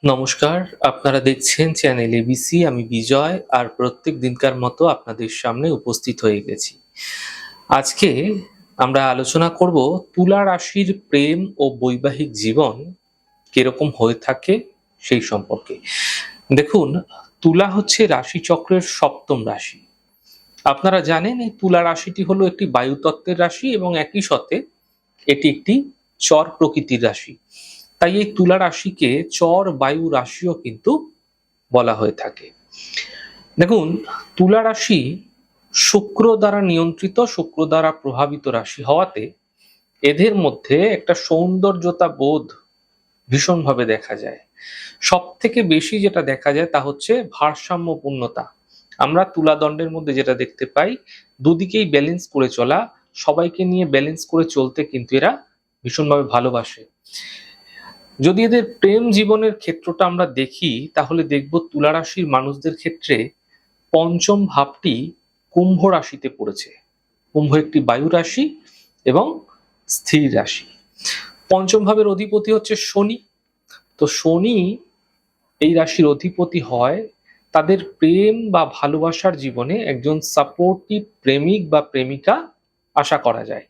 নমস্কার, আপনারা দেখছেন চ্যানেল এবিসি। আমি বিজয় আর প্রত্যেক দিনকার মতো আপনাদের সামনে উপস্থিত হয়ে গেছি। আজকে আমরা আলোচনা করব তুলা রাশির প্রেম ও বৈবাহিক জীবন কিরকম হয়ে থাকে সেই সম্পর্কে। দেখুন, তুলা হচ্ছে রাশিচক্রের সপ্তম রাশি। আপনারা জানেন এই তুলা রাশিটি হলো একটি বায়ুতত্ত্বের রাশি এবং একই সাথে এটি একটি চর প্রকৃতির রাশি। তাই এই তুলা রাশিকে চর বায়ু রাশিও কিন্তু বলা হয়ে থাকে। দেখুন, তুলা রাশি শুক্র দ্বারা নিয়ন্ত্রিত, শুক্র দ্বারা প্রভাবিত রাশি হওয়াতে এদের মধ্যে একটা সৌন্দর্যতা বোধ ভীষণভাবে দেখা যায়। সব থেকে বেশি যেটা দেখা যায় তা হচ্ছে ভারসাম্যপূর্ণতা। আমরা তুলাদণ্ডের মধ্যে যেটা দেখতে পাই, দুদিকেই ব্যালেন্স করে চলা, সবাইকে নিয়ে ব্যালেন্স করে চলতে কিন্তু এরা ভীষণভাবে ভালোবাসে। যদি এদের প্রেম জীবনের ক্ষেত্রটা আমরা দেখি, তাহলে দেখব তুলা রাশির মানুষদের ক্ষেত্রে পঞ্চম ভাবটি কুম্ভ রাশিতে পড়েছে। কুম্ভ একটি বায়ু রাশি এবং স্থির রাশি। পঞ্চম ভাবের অধিপতি হচ্ছে শনি। তো শনি এই রাশির অধিপতি হয়, তাদের প্রেম বা ভালোবাসার জীবনে একজন সাপোর্টিভ প্রেমিক বা প্রেমিকা আশা করা যায়।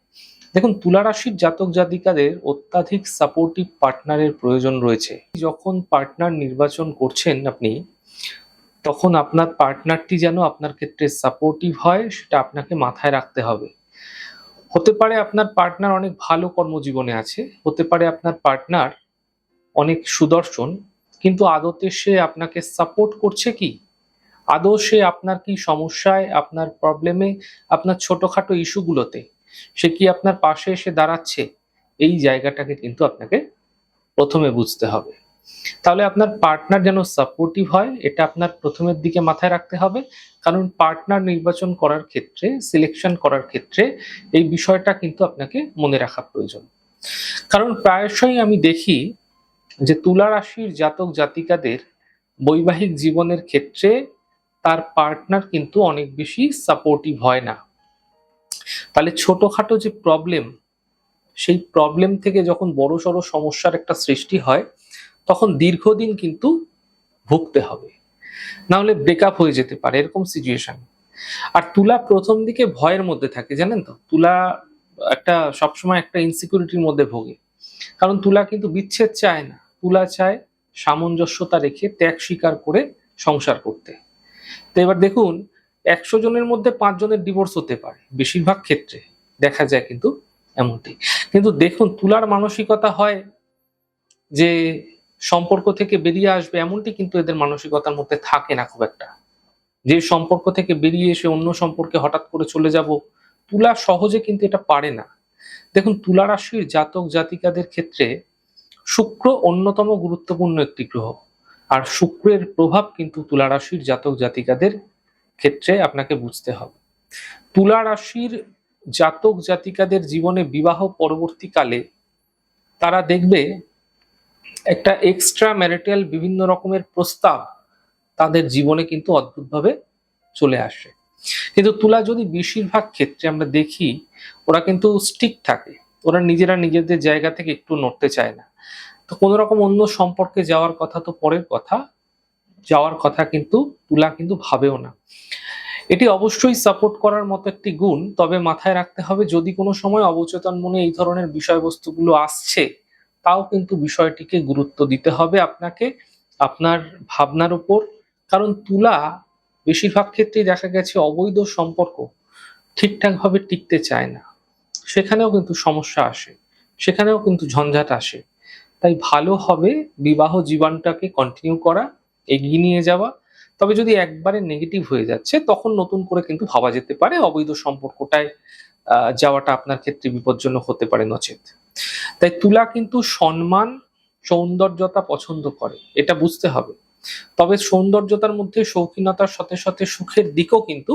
দেখুন, তুলা রাশির জাতক জাতিকাদের অত্যাধিক সাপোর্টিভ পার্টনারের প্রয়োজন রয়েছে। যখন পার্টনার নির্বাচন করছেন আপনি, তখন আপনার পার্টনারটি যেন আপনার ক্ষেত্রে সাপোর্টিভ হয় সেটা আপনাকে মাথায় রাখতে হবে। হতে পারে আপনার পার্টনার অনেক ভালো কর্মজীবনে আছে, হতে পারে আপনার পার্টনার অনেক সুদর্শন, কিন্তু আদতে সে আপনাকে সাপোর্ট করছে কি? আদৌ সে আপনার কি সমস্যায়, আপনার প্রবলেমে, আপনার ছোটখাটো ইস্যুগুলোতে সে কি আপনার পাশে এসে দাঁড়াচ্ছে? এই জায়গাটাকে কিন্তু আপনাকে প্রথমে বুঝতে হবে। তাহলে আপনার পার্টনার যেন সাপোর্টিভ হয়, এটা আপনার প্রথমের দিকে মাথায় রাখতে হবে। কারণ পার্টনার নির্বাচন করার ক্ষেত্রে, সিলেকশন করার ক্ষেত্রে এই বিষয়টা কিন্তু আপনাকে মনে রাখা প্রয়োজন। কারণ প্রায়শই আমি দেখি যে তুলা রাশির জাতক জাতিকাদের বৈবাহিক জীবনের ক্ষেত্রে তার পার্টনার কিন্তু অনেক বেশি সাপোর্টিভ হয় না। তাহলে ছোটখাটো যে প্রবলেম, সেই প্রবলেম থেকে যখন বড়সড় সমস্যার একটা সৃষ্টি হয়, তখন দীর্ঘদিন কিন্তু ভুগতে হবে, না হলে ব্রেকআপ হয়ে যেতে পারে, এরকম সিচুয়েশন। আর তুলা প্রথম দিকে ভয়ের মধ্যে থাকে, জানেন তো, তুলা একটা সবসময় একটা ইনসিকিউরিটির মধ্যে ভোগে। কারণ তুলা কিন্তু বিচ্ছেদ চায় না, তুলা চায় সামঞ্জস্যতা রেখে ত্যাগ স্বীকার করে সংসার করতে। তো এবার দেখুন, 100 জনের মধ্যে 5 জনের ডিভোর্স হতে পারে, বেশিরভাগ ক্ষেত্রে দেখা যায় কিন্তু এমনটি। কিন্তু দেখুন, তুলার মানসিকতা হয় যে সম্পর্ক থেকে বেরিয়ে আসবে, এমনটি কিন্তু এদের মানসিকতার মধ্যে থাকে না খুব একটা। যে সম্পর্ক থেকে বেরিয়ে এসে অন্য সম্পর্কে হঠাৎ করে চলে যাব, তুলা সহজে কিন্তু এটা পারে না। দেখুন, তুলা রাশির জাতক জাতিকাদের ক্ষেত্রে শুক্র অন্যতম গুরুত্বপূর্ণ একটি গ্রহ। আর শুক্রের প্রভাব কিন্তু তুলা রাশির জাতক জাতিকাদের ক্ষেত্রে আপনাকে বুঝতে হবে। তুলা রাশির জাতক জাতিকাদের জীবনে বিবাহ পরবর্তীকালে তারা দেখবে একটা এক্সট্রা ম্যারিটাল বিভিন্ন রকমের প্রস্তাব তাদের জীবনে কিন্তু অদ্ভুতভাবে চলে আসে। কিন্তু তুলা যদি বেশিরভাগ ক্ষেত্রে আমরা দেখি, ওরা কিন্তু স্টিক থাকে, ওরা নিজেরা নিজেদের জায়গা থেকে একটু নড়তে চায় না। তো কোনো রকম অন্য সম্পর্কে যাওয়ার কথা তো পরের কথা, যাওয়ার কথা কিন্তু তুলা কিন্তু ভাবেও না। এটি অবশ্যই সাপোর্ট করার মতো একটি গুণ, তবে মাথায় রাখতে হবে যদি কোনো সময় অবচেতন মনে এই ধরনের বিষয়বস্তুগুলো আসছে, তাও কিন্তু বিষয়টিকে গুরুত্ব দিতে হবে আপনাকে, আপনার ভাবনার উপর। কারণ তুলা বেশিরভাগ ক্ষেত্রেই দেখা গেছে অবৈধ সম্পর্ক ঠিকঠাকভাবে টিকতে চায় না, সেখানেও কিন্তু সমস্যা আসে, সেখানেও কিন্তু ঝঞ্ঝাট আসে। তাই ভালো হবে বিবাহ জীবনটাকে কন্টিনিউ করা, এগিয়ে নিয়ে যাওয়া। তবে যদি একবারে নেগেটিভ হয়ে যাচ্ছে, তখন নতুন করে কিন্তু ভাবা যেতে পারে অবৈধ সম্পর্কটায় যাওয়াটা আপনার ক্ষেত্রে বিপজ্জনক হতে পারে নচেত। তাই তুলা কিন্তু সম্মান, সৌন্দর্যতা পছন্দ করে, এটা বুঝতে হবে। তবে সৌন্দর্যতার মধ্যে শৌখিনতার সাথে সাথে সুখের দিকও কিন্তু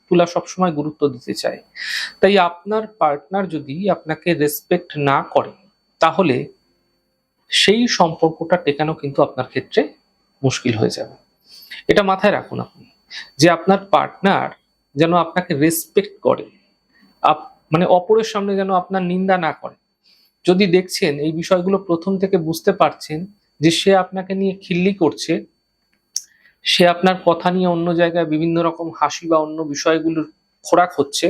তুলা সবসময় গুরুত্ব দিতে চায়। তাই আপনার পার্টনার যদি আপনাকে রেসপেক্ট না করে, তাহলে সেই সম্পর্কটা টেকানো কিন্তু আপনার ক্ষেত্রে মুশকিল হয়ে যাবে। এটা মাথায় রাখুন আপনি, যে আপনার পার্টনার যেন আপনাকে রেসপেক্ট করে, মানে অপরের সামনে যেন আপনার নিন্দা না করে। যদি দেখছেন এই বিষয়গুলো প্রথম থেকে বুঝতে পারছেন, যে সে আপনাকে নিয়ে খিল্লি করছে, সে আপনার কথা নিয়ে অন্য জায়গায় বিভিন্ন রকম হাসি বা অন্য বিষয়গুলোর খোরাক হচ্ছে,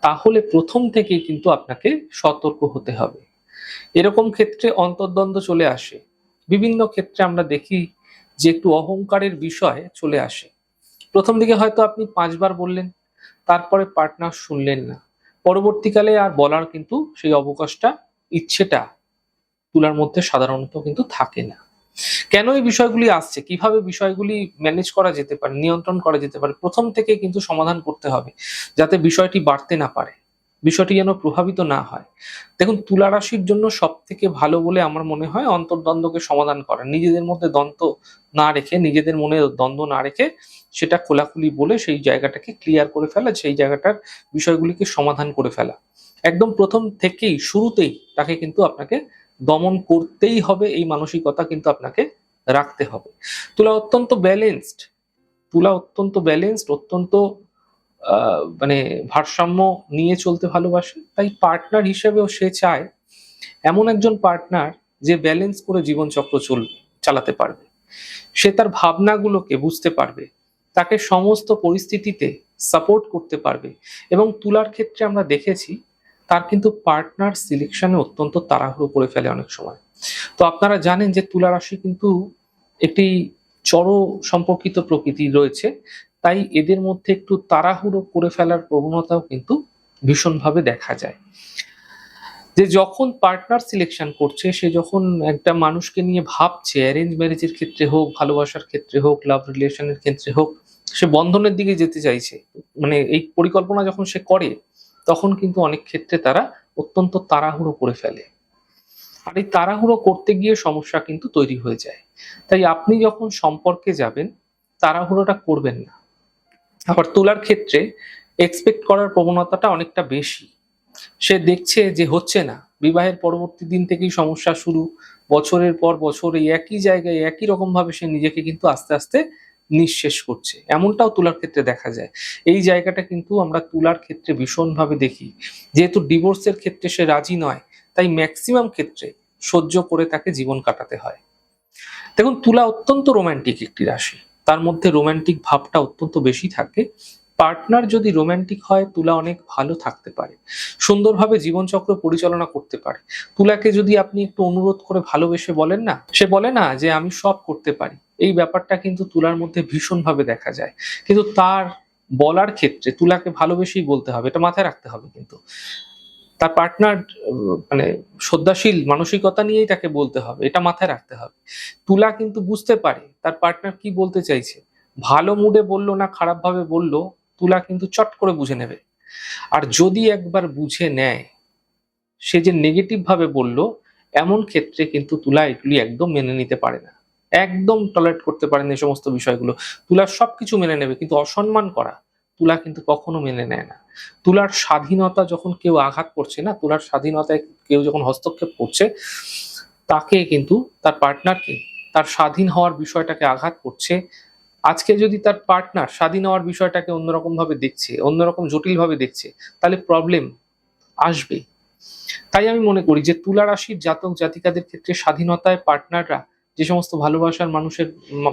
তাহলে প্রথম থেকেই কিন্তু আপনাকে সতর্ক হতে হবে। এরকম ক্ষেত্রে অন্তর্দ্বন্দ্ব চলে আসে। বিভিন্ন ক্ষেত্রে আমরা দেখি যে একটু অহংকারের বিষয় চলে আসে। প্রথম দিকে হয়তো আপনি ৫ বার বললেন, তারপরে পার্টনার শুনলেন না। পরবর্তীকালে আর বলার কিন্তু সেই অবকাশটা, ইচ্ছেটা তুলার মধ্যে সাধারণত কিন্তু থাকে না। কেন এই বিষয়গুলি আসছে? কিভাবে বিষয়গুলি ম্যানেজ করা যেতে পারে, নিয়ন্ত্রণ করা যেতে পারে? প্রথম থেকে কিন্তু সমাধান করতে হবে, যাতে বিষয়টি বাড়তে না পারে। বিষয়টি যেন প্রভাবিত না হয়। দেখুন, তুলা রাশির জন্য সবথেকে ভালো বলে আমার মনে হয় অন্তর্দ্বন্দ্বকে সমাধান করা। নিজেদের মধ্যে দ্বন্দ্ব না রেখে, নিজেদের মনে দ্বন্দ্ব না রেখে সেটা খোলাখুলি বলে সেই জায়গাটাকে ক্লিয়ার করে ফেলা, সেই জায়গাটার বিষয়গুলিকে সমাধান করে ফেলা। একদম প্রথম থেকেই, শুরুতেই তাকে কিন্তু আপনাকে দমন করতেই হবে, এই মানসিকতা কিন্তু আপনাকে রাখতে হবে। তুলা অত্যন্ত ব্যালেন্সড, তুলা অত্যন্ত ব্যালেন্সড, অত্যন্ত মানে ভারসাম্য নিয়ে চলতে ভালোবাসে। তাই পার্টনার হিসেবেও সে চায় এমন একজন পার্টনার যে ব্যালেন্স করে জীবনচক্র চালাতে পারবে। সে তার ভাবনাগুলোকে বুঝতে পারবে, তাকে সমস্ত পরিস্থিতিতে সাপোর্ট করতে পারবে। এবং তুলার ক্ষেত্রে আমরা দেখেছি তার কিন্তু পার্টনার সিলেকশনে অত্যন্ত তাড়াহুড়ো করে ফেলে অনেক সময়। তো আপনারা জানেন যে তুলা রাশি কিন্তু একটি জড় সম্পর্কিত প্রকৃতি রয়েছে, তাই এদের মধ্যে একটু তাড়াহুড়ো করে ফেলার প্রবণতাও কিন্তু ভীষণভাবে দেখা যায়। যে যখন পার্টনার সিলেকশন করছে, সে যখন একটা মানুষকে নিয়ে ভাবছে, অ্যারেঞ্জ ম্যারেজের ক্ষেত্রে হোক, ভালোবাসার ক্ষেত্রে হোক, লাভ রিলেশনের ক্ষেত্রে হোক, সে বন্ধনের দিকে যেতে চাইছে, মানে এই পরিকল্পনা যখন সে করে, তখন কিন্তু অনেক ক্ষেত্রে তারা অত্যন্ত তাড়াহুড়ো করে ফেলে। আর এই তাড়াহুড়ো করতে গিয়ে সমস্যা কিন্তু তৈরি হয়ে যায়। তাই আপনি যখন সম্পর্কে যাবেন, তাড়াহুড়োটা করবেন না। আবার তুলার ক্ষেত্রে এক্সপেক্ট করার প্রবণতাটা অনেকটা বেশি। সে দেখছে যে হচ্ছে না, বিবাহের পরবর্তী দিন থেকেই সমস্যা শুরু। বছরের পর বছর এই একই জায়গায় একই রকম ভাবে সে নিজেকে কিন্তু আস্তে আস্তে নিঃশেষ করছে, এমনটাও তুলার ক্ষেত্রে দেখা যায়। এই জায়গাটা কিন্তু আমরা তুলার ক্ষেত্রে ভীষণভাবে দেখি। যেহেতু ডিভোর্সের ক্ষেত্রে সে রাজি নয়, তাই ম্যাক্সিমাম ক্ষেত্রে সহ্য করে তাকে জীবন কাটাতে হয়। দেখুন, তুলা অত্যন্ত রোমান্টিক একটি রাশি, তার মধ্যে রোমান্টিক ভাবটা অত্যন্ত বেশি থাকে। পার্টনার যদি রোমান্টিক হয়, তুলা অনেক ভালো থাকতে পারে, সুন্দরভাবে জীবনচক্র পরিচালনা করতে পারে। তুলাকে যদি আপনি একটু অনুরোধ করে ভালোবেসে বলেন না, সে বলে না যে আমি সব করতে পারি, এই ব্যাপারটা কিন্তু তুলার মধ্যে ভীষণভাবে দেখা যায়। কিন্তু তার বলার ক্ষেত্রে তুলাকে ভালোবেসেই বলতে হবে, এটা মাথায় রাখতে হবে। কিন্তু তার পার্টনার মানে শ্রদ্ধাশীল মানসিকতা নিয়েই তাকে বলতে হবে, এটা মাথায় রাখতে হবে। তুলা কিন্তু বুঝতে পারে তার পার্টনার কি বলতে চাইছে। ভালো মুডে বললো না খারাপ ভাবে বললো, তুলা কিন্তু চট করে বুঝে নেবে। আর যদি একবার বুঝে নেয় সে যে নেগেটিভ ভাবে বলল, এমন ক্ষেত্রে কিন্তু তুলা এগুলি একদম মেনে নিতে পারে না, একদম টলারেট করতে পারে না এই সমস্ত বিষয়গুলো। তুলা সবকিছু মেনে নেবে, কিন্তু অসম্মান করা তুলা কিন্তু কখনো মেনে নেয় না। তুলার স্বাধীনতা যখন কেউ আঘাত করছে না, তুলার স্বাধীনতায় কেউ যখন হস্তক্ষেপ করছে, তাকে কিন্তু তার পার্টনারকে তার স্বাধীন হওয়ার বিষয়টাকে আঘাত করছে। আজকে যদি তার পার্টনার স্বাধীন হওয়ার বিষয়টাকে অন্যরকম ভাবে দেখছে, অন্যরকম জটিল ভাবে দেখছে, তাহলে প্রবলেম আসবে। তাই আমি মনে করি যে তুলা রাশির জাতক জাতিকাদের ক্ষেত্রে স্বাধীনতায় পার্টনাররা, যে সমস্ত ভালোবাসার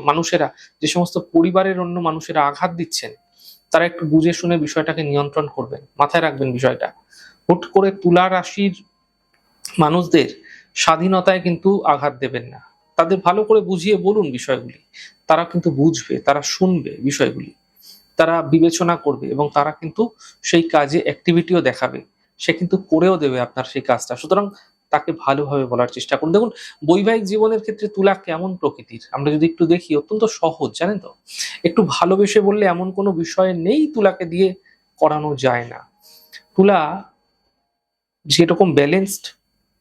মানুষেরা, যে সমস্ত পরিবারের অন্য মানুষেরা আঘাত দিচ্ছেন, তারা একটু বুঝে শুনে বিষয়টাকে নিয়ন্ত্রণ করবেন, মাথায় রাখবেন বিষয়টা। হুট করে তুলা রাশির মানুষদের স্বাধীনতায় কিন্তু আঘাত দেবেন না, তাদের ভালো করে বুঝিয়ে বলুন বিষয়গুলি। তারা কিন্তু বুঝবে, তারা শুনবে বিষয়গুলি, তারা বিবেচনা করবে এবং তারা কিন্তু সেই কাজে অ্যাক্টিভিটিও দেখাবে। সে কিন্তু করেও দেবে আপনার সেই কাজটা। সুতরাং তাকে ভালোভাবে বলার চেষ্টা করুন। দেখুন, বৈবাহিক জীবনের ক্ষেত্রে তুলা কেমন প্রকৃতির আমরা যদি একটু দেখি, অত্যন্ত সহজ, জানেন তো? একটু ভালোবেসে বললে এমন কোনো বিষয় নেই তুলাকে দিয়ে করানো যায় না। তুলা যেরকম ব্যালেন্সড,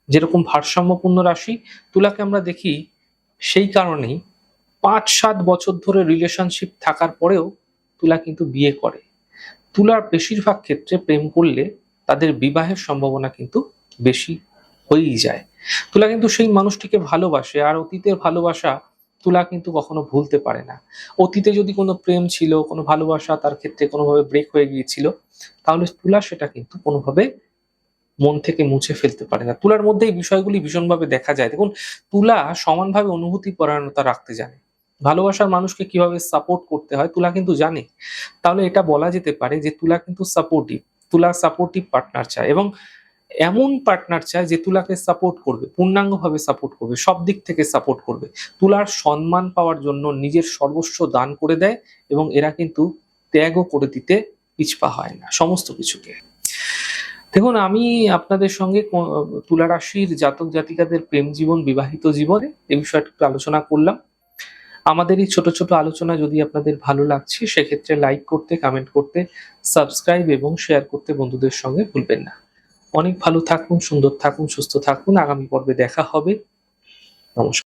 যেরকম ভারসাম্যপূর্ণ রাশি, তুলাকে আমরা দেখি সেই কারণেই ৫-৭ বছর ধরে রিলেশনশিপ থাকার পরেও তুলা কিন্তু বিয়ে করে। তুলার বেশিরভাগ ক্ষেত্রে প্রেম করলে তাদের বিবাহের সম্ভাবনা কিন্তু বেশি হয়েই যায়। তুলা কিন্তু সেই মানুষটিকে ভালোবাসে, আর অতীতের ভালোবাসা তুলা কিন্তু কখনো ভুলতে পারে না। অতীতে যদি কোনো প্রেম ছিল, কোনো ভালোবাসা তার ক্ষেত্রে কোনোভাবে ব্রেক হয়ে গিয়েছিল, তাহলে তুলা সেটা কিন্তু কোনোভাবে মন থেকে মুছে ফেলতে পারে না। তুলার মধ্যে এই বিষয়গুলি ভীষণভাবে দেখা যায়। দেখুন, তুলা সমানভাবে অনুভূতি পরায়ণতা রাখতে জানে। ভালোবাসার মানুষকে কিভাবে সাপোর্ট করতে হয় তুলা কিন্তু জানে। তাহলে এটা বলা যেতে পারে যে তুলা কিন্তু সাপোর্টিভ। তুলা সাপোর্টিভ পার্টনার চায় এবং এমন পার্টনার চায় যে তুলাকে সাপোর্ট করবে, পূর্ণাঙ্গভাবে সাপোর্ট করবে, সব দিক থেকে সাপোর্ট করবে। তুলার সম্মান পাওয়ার জন্য নিজের সর্বস্ব দান করে দেয় এবং এরা কিন্তু ত্যাগও করে দিতে পিছপা হয় না সমস্ত কিছুকে। দেখুন, আমি আপনাদের সঙ্গে তুলা রাশির জাতক জাতিকাদের প্রেম জীবন, বিবাহিত জীবনে এ বিষয়টা একটু আলোচনা করলাম। আমাদের এই ছোট, ছোট আলোচনা যদি আপনাদের ভালো লাগছে সেক্ষেত্রে লাইক করতে, কমেন্ট করতে, সাবস্ক্রাইব এবং শেয়ার করতে বন্ধুদের সঙ্গে ভুলবেন না। অনেক ভালো থাকুন, সুন্দর থাকুন, সুস্থ থাকুন। আগামী পর্বে দেখা হবে। নমস্কার।